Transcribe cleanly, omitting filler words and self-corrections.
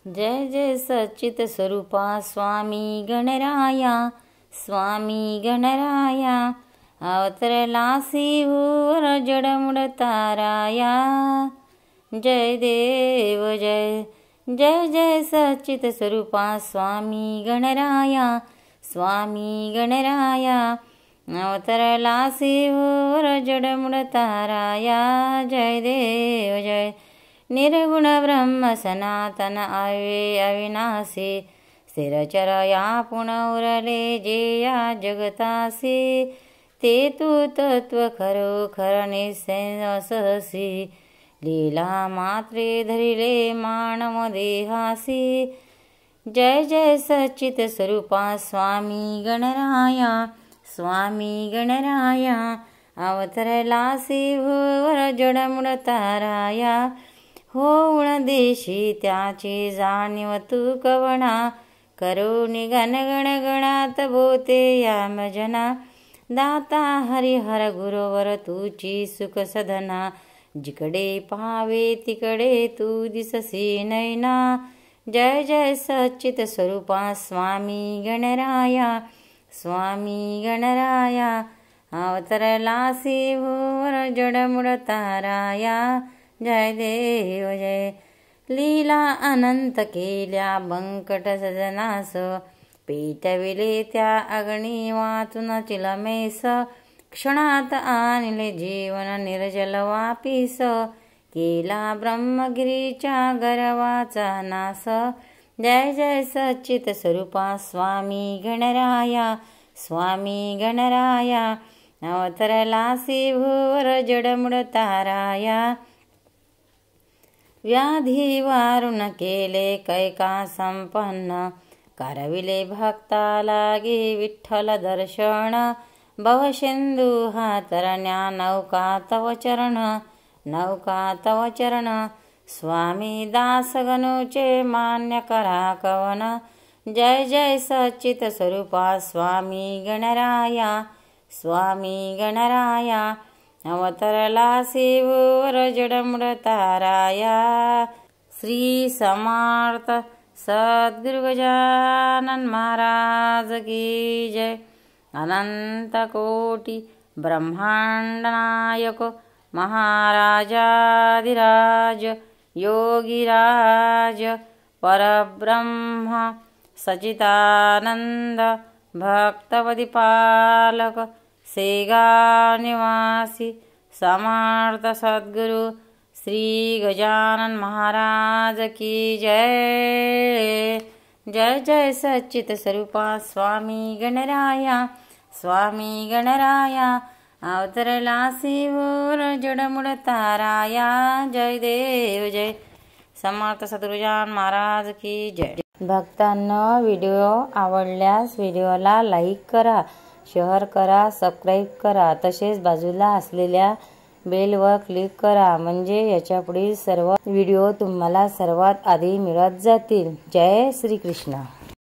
जय जय सच्चित स्वरूपा स्वामी गणराया, स्वामी गणराया अवतरलासी भूवर जडमुड ताराया। जय देव जय जय जय सच्चित स्वरूपा स्वामी गणराया, स्वामी गणराया अवतरलासी भूवर जडमुड ताराया। जय देव जय निर्गुण ब्रह्म सनातन आवे अविनाशी, स्थिरचर या पुन उरले जे या जगतासी। ते तू तत्व खरोखर निसहसी, लीला मात्रे धरिले मानव देहासी। जय जय सच्चित स्वरूपा स्वामी गणराया, स्वामी गणराया अवतरलासी भूवर जडमुड ताराया। होऊन देशी त्याची जाणीव तू कवणा, करुणी गण गण गणात बोते यामजना। दाता हरिहर गुरुवर तुची सुख सदना, जिकडे पाहावे तिकडे तू दिससी नैना। जय जय सच्चित स्वरूपा स्वामी गणराया, स्वामी गणराया अवतरलासी भूवर जडमुड ताराया। जय देव जय लीला अनंत केल्या बंकट सजनास, पेटविले त्या अग्नी वाचून चिलमेस। क्षणात आणले जीवन निर्जल वापीस, केला ब्रह्मगिरीच्या गर्वाचा नाश। जय जय सच्चित स्वरूपा स्वामी गणराया, स्वामी गणराया अवतरलासी भूवर जडमुड ताराया। व्याधी वारुण केले कैका संपन्न, करविले भक्ता लागे विठ्ठल दर्शन। भवसिंधू हा तरण्या नौका तव चरण, नौका तव चरण। स्वामी दास गणूचे मान्य करा कवन। जय जय सच्चित स्वरूपा स्वामी गणराया, स्वामी गणराया अवतरलासी भूवर जडमुड ताराया। श्री समर्थ सद्गुरु गजानन महाराज की जय। अनंत कोटि ब्रह्मांड नायक महाराजाधिराज योगीराज परब्रह्म सच्चिदानंद भक्तवदीपालक सेगाव निवासी समर्थ सद्गुरु श्री गजानन महाराज की जय। जय जय सच्चित स्वरूपा स्वामी गणराया, स्वामी गणराया अवतरलासी भूवर जडमुड ताराया। जय देव जय समर्थ सद्गुरु गजानन महाराज की जय। भक्तांनो, व्हिडिओ आवडल्यास व्हिडिओला लाईक करा, शेअर करा, सबस्क्राईब करा, तसेच बाजूला असलेल्या बेलवर क्लिक करा, म्हणजे याच्यापुढील सर्व व्हिडिओ तुम्हाला सर्वात आधी मिळत जातील। जय श्री कृष्ण।